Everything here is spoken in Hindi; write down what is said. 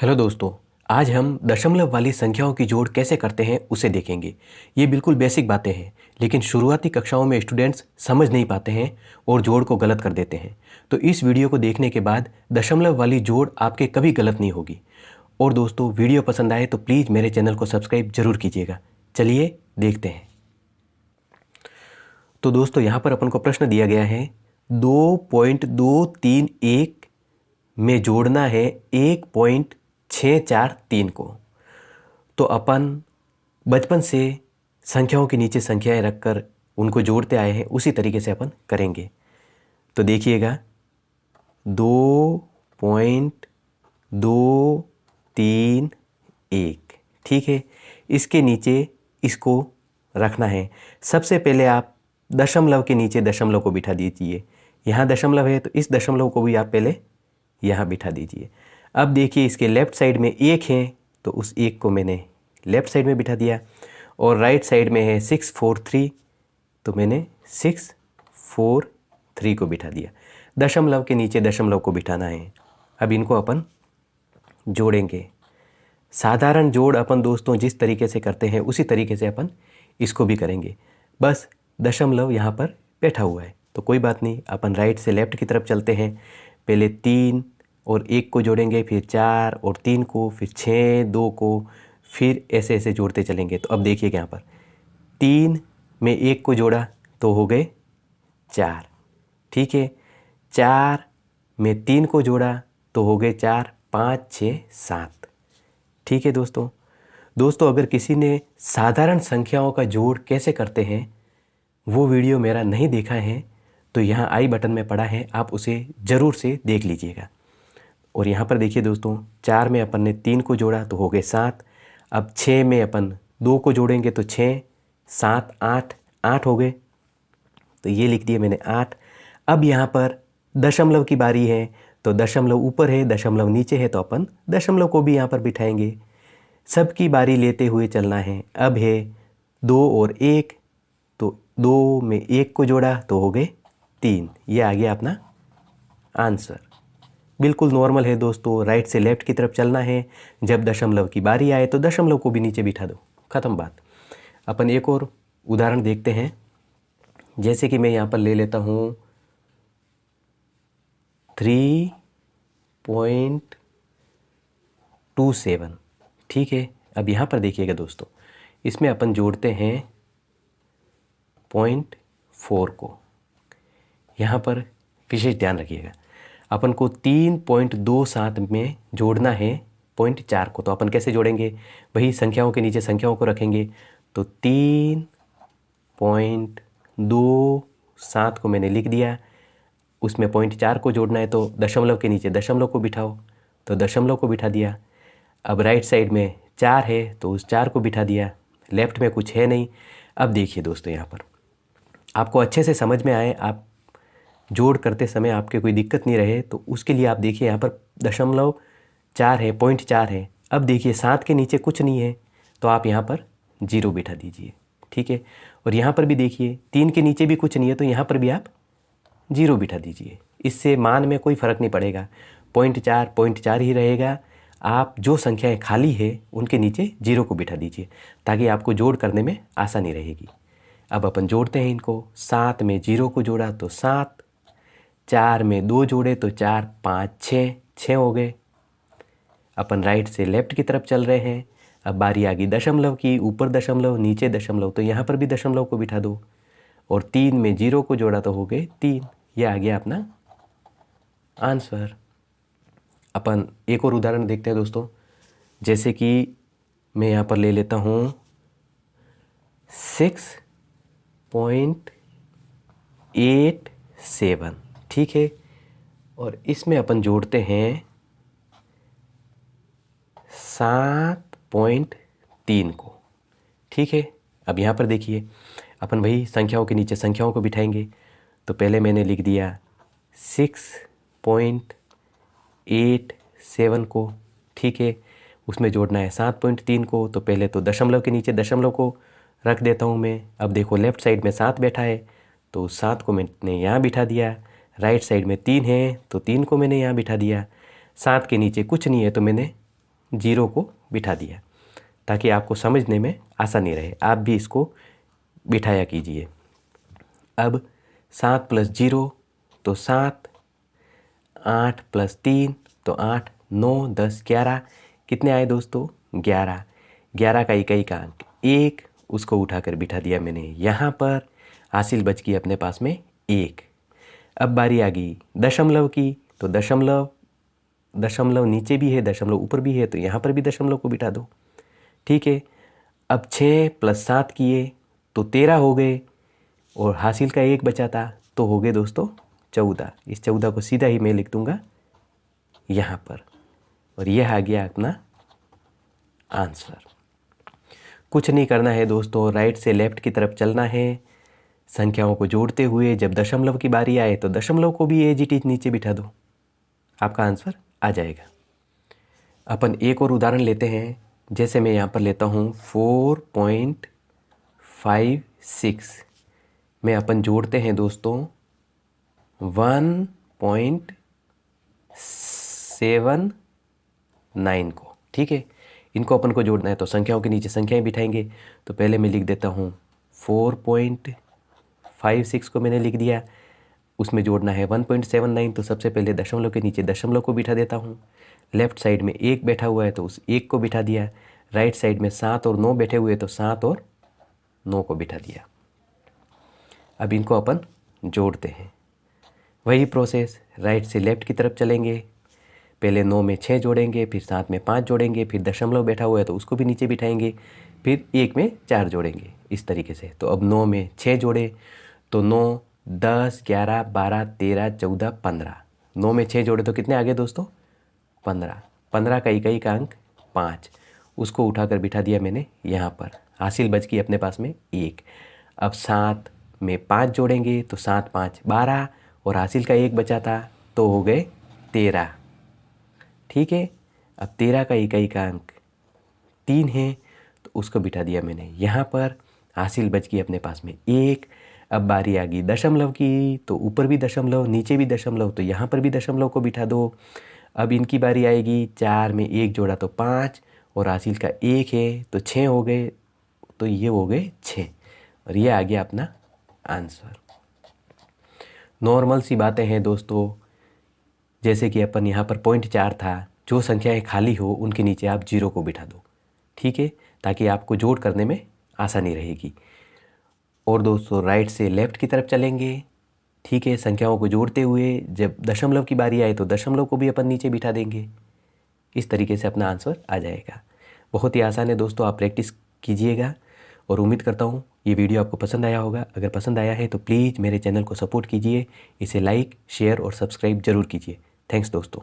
हेलो दोस्तों। आज हम दशमलव वाली संख्याओं की जोड़ कैसे करते हैं उसे देखेंगे। ये बिल्कुल बेसिक बातें हैं, लेकिन शुरुआती कक्षाओं में स्टूडेंट्स समझ नहीं पाते हैं और जोड़ को गलत कर देते हैं। तो इस वीडियो को देखने के बाद दशमलव वाली जोड़ आपके कभी गलत नहीं होगी। और दोस्तों, वीडियो पसंद आए तो प्लीज़ मेरे चैनल को सब्सक्राइब जरूर कीजिएगा। चलिए देखते हैं। तो दोस्तों, यहाँ पर अपन को प्रश्न दिया गया है 2.231 में जोड़ना है 1.643 को। तो अपन बचपन से संख्याओं के नीचे संख्याएं रखकर उनको जोड़ते आए हैं, उसी तरीके से अपन करेंगे। तो देखिएगा 2.231, ठीक है। इसके नीचे इसको रखना है। सबसे पहले आप दशमलव के नीचे दशमलव को बिठा दीजिए। यहाँ दशमलव है तो इस दशमलव को भी आप पहले यहाँ बिठा दीजिए। अब देखिए, इसके लेफ़्ट साइड में एक है तो उस एक को मैंने लेफ़्ट साइड में बिठा दिया, और राइट साइड में है 643 तो मैंने 643 को बिठा दिया। दशमलव के नीचे दशमलव को बिठाना है। अब इनको अपन जोड़ेंगे। साधारण जोड़ अपन दोस्तों जिस तरीके से करते हैं उसी तरीके से अपन इसको भी करेंगे। बस दशमलव यहाँ पर बैठा हुआ है तो कोई बात नहीं, अपन राइट से लेफ़्ट की तरफ चलते हैं। पहले 3 और 1 को जोड़ेंगे, फिर 4 और 3 को, फिर 6 2 को, फिर ऐसे ऐसे जोड़ते चलेंगे। तो अब देखिए यहाँ पर 3 में 1 को जोड़ा तो हो गए 4, ठीक है। 4 में 3 को जोड़ा तो हो गए 4, 5 6 7, ठीक है दोस्तों, अगर किसी ने साधारण संख्याओं का जोड़ कैसे करते हैं वो वीडियो मेरा नहीं देखा है तो यहाँ आई बटन में पड़ा है, आप उसे ज़रूर से देख लीजिएगा। और यहाँ पर देखिए दोस्तों, 4 में अपन ने 3 को जोड़ा तो हो गए 7। अब 6 में अपन 2 को जोड़ेंगे तो 6 7 8 8 हो गए, तो ये लिख दिए मैंने 8। अब यहाँ पर दशमलव की बारी है तो दशमलव ऊपर है, दशमलव नीचे है, तो अपन दशमलव को भी यहाँ पर बिठाएंगे। सबकी बारी लेते हुए चलना है। अब है 2 और 1 तो 2 में 1 को जोड़ा तो हो गए 3। ये आ गया अपना आंसर। बिल्कुल नॉर्मल है दोस्तों, राइट से लेफ़्ट की तरफ चलना है। जब दशमलव की बारी आए तो दशमलव को भी नीचे बिठा दो, ख़त्म बात। अपन एक और उदाहरण देखते हैं। जैसे कि मैं यहाँ पर ले लेता हूँ 3.27, ठीक है। अब यहाँ पर देखिएगा दोस्तों, इसमें अपन जोड़ते हैं 0.4 को। यहाँ पर विशेष ध्यान रखिएगा, अपन को 3.27 में जोड़ना है 0.4 को। तो अपन कैसे जोड़ेंगे, वही संख्याओं के नीचे संख्याओं को रखेंगे। तो 3.27 को मैंने लिख दिया, उसमें 0.4 को जोड़ना है तो दशमलव के नीचे दशमलव को बिठाओ, तो दशमलव को बिठा दिया। अब राइट साइड में 4 है तो उस 4 को बिठा दिया, लेफ़्ट में कुछ है नहीं। अब देखिए दोस्तों, यहाँ पर आपको अच्छे से समझ में आए, आप जोड़ करते समय आपके कोई दिक्कत नहीं रहे, तो उसके लिए आप देखिए यहाँ पर दशमलव 4 है, 0.4 है। अब देखिए 7 के नीचे कुछ नहीं है तो आप यहाँ पर 0 बिठा दीजिए, ठीक है। और यहाँ पर भी देखिए 3 के नीचे भी कुछ नहीं है तो यहाँ पर भी आप 0 बिठा दीजिए। इससे मान में कोई फ़र्क नहीं पड़ेगा, 0.4 ही रहेगा। आप जो संख्याएं खाली है उनके नीचे 0 को बिठा दीजिए ताकि आपको जोड़ करने में आसानी रहेगी। अब अपन जोड़ते हैं इनको। 7 में 0 को जोड़ा तो 7, 4 में 2 जोड़े तो 4 5 6 हो गए। अपन राइट से लेफ़्ट की तरफ चल रहे हैं। अब बारी आ गई दशमलव की, ऊपर दशमलव नीचे दशमलव, तो यहाँ पर भी दशमलव को बिठा दो। और 3 में 0 को जोड़ा तो हो गए 3। यह आ गया अपना आंसर। अपन एक और उदाहरण देखते हैं दोस्तों। जैसे कि मैं यहाँ पर ले लेता हूँ 6.87, ठीक है। और इसमें अपन जोड़ते हैं 7.3 को, ठीक है। अब यहाँ पर देखिए, अपन वही संख्याओं के नीचे संख्याओं को बिठाएंगे। तो पहले मैंने लिख दिया 6.87 को, ठीक है। उसमें जोड़ना है 7.3 को, तो पहले तो दशमलव के नीचे दशमलव को रख देता हूँ मैं। अब देखो लेफ़्ट साइड में 7 बैठा है तो 7 को मैंने यहाँ बिठा दिया। राइट साइड में 3 है तो 3 को मैंने यहाँ बिठा दिया। 7 के नीचे कुछ नहीं है तो मैंने जीरो को बिठा दिया ताकि आपको समझने में आसानी रहे। आप भी इसको बिठाया कीजिए। अब 7 + 0 तो 7, 8 + 3 तो 8, 9, 10, 11। कितने आए दोस्तों? 11। 11 का इकाई का अंक 1, उसको उठाकर बिठा दिया मैंने यहाँ पर। हासिल बच गई अपने पास में 1। अब बारी आ गई दशमलव की, तो दशमलव नीचे भी है, दशमलव ऊपर भी है, तो यहाँ पर भी दशमलव को बिठा दो। ठीक है। अब 6 + 7 किए तो 13 हो गए और हासिल का 1 बचा था तो हो गए दोस्तों 14। इस 14 को सीधा ही मैं लिख दूंगा यहाँ पर और यह आ गया अपना आंसर। कुछ नहीं करना है दोस्तों, राइट से लेफ्ट की तरफ चलना है संख्याओं को जोड़ते हुए। जब दशमलव की बारी आए तो दशमलव को भी एज इट इज नीचे बिठा दो, आपका आंसर आ जाएगा। अपन एक और उदाहरण लेते हैं। जैसे मैं यहाँ पर लेता हूँ 4.56 में अपन जोड़ते हैं दोस्तों 1.79 को। ठीक है, इनको अपन को जोड़ना है तो संख्याओं के नीचे संख्याएं बिठाएंगे। तो पहले मैं लिख देता हूँ 4.56 को मैंने लिख दिया, उसमें जोड़ना है 1.79, तो सबसे पहले दशमलव के नीचे दशमलव को बिठा देता हूँ। लेफ़्ट साइड में 1 बैठा हुआ है तो उस 1 को बिठा दिया। राइट साइड में 7 और 9 बैठे हुए तो 7 और 9 को बिठा दिया। अब इनको अपन जोड़ते हैं। वही प्रोसेस, राइट से लेफ़्ट की तरफ चलेंगे। पहले 9 में 6 जोड़ेंगे, फिर 7 में 5 जोड़ेंगे, फिर दशमलव बैठा हुआ है तो उसको भी नीचे बिठाएंगे, फिर 1 में 4 जोड़ेंगे, इस तरीके से। तो अब 9 में 6 जोड़े तो 9, 10, 11, 12, 13, 14, 15। 9 में 6 जोड़े तो कितने आ गए दोस्तों? 15। 15 का इकाई का अंक 5, उसको उठाकर बिठा दिया मैंने यहाँ पर। हासिल बच गई अपने पास में 1। अब 7 में 5 जोड़ेंगे तो 7, 5, 12 और हासिल का 1 बचा था तो हो गए 13। ठीक है। अब 13 का इकाई का अंक 3 है तो उसको बिठा दिया मैंने यहाँ पर। हासिल बच गई अपने पास में 1। अब बारी आ गई दशमलव की, तो ऊपर भी दशमलव नीचे भी दशमलव, तो यहाँ पर भी दशमलव को बिठा दो। अब इनकी बारी आएगी, 4 में 1 जोड़ा तो 5 और हासिल का 1 है तो 6 हो गए, तो ये हो गए 6 और ये आ गया अपना आंसर। नॉर्मल सी बातें हैं दोस्तों। जैसे कि अपन यहाँ पर 0.4 था, जो संख्याएं खाली हो उनके नीचे आप 0 को बिठा दो। ठीक है, ताकि आपको जोड़ करने में आसानी रहेगी। और दोस्तों राइट से लेफ़्ट की तरफ चलेंगे। ठीक है, संख्याओं को जोड़ते हुए जब दशमलव की बारी आए तो दशमलव को भी अपन नीचे बिठा देंगे। इस तरीके से अपना आंसर आ जाएगा। बहुत ही आसान है दोस्तों, आप प्रैक्टिस कीजिएगा और उम्मीद करता हूँ ये वीडियो आपको पसंद आया होगा। अगर पसंद आया है तो प्लीज़ मेरे चैनल को सपोर्ट कीजिए, इसे लाइक, शेयर और सब्सक्राइब ज़रूर कीजिए। थैंक्स दोस्तों।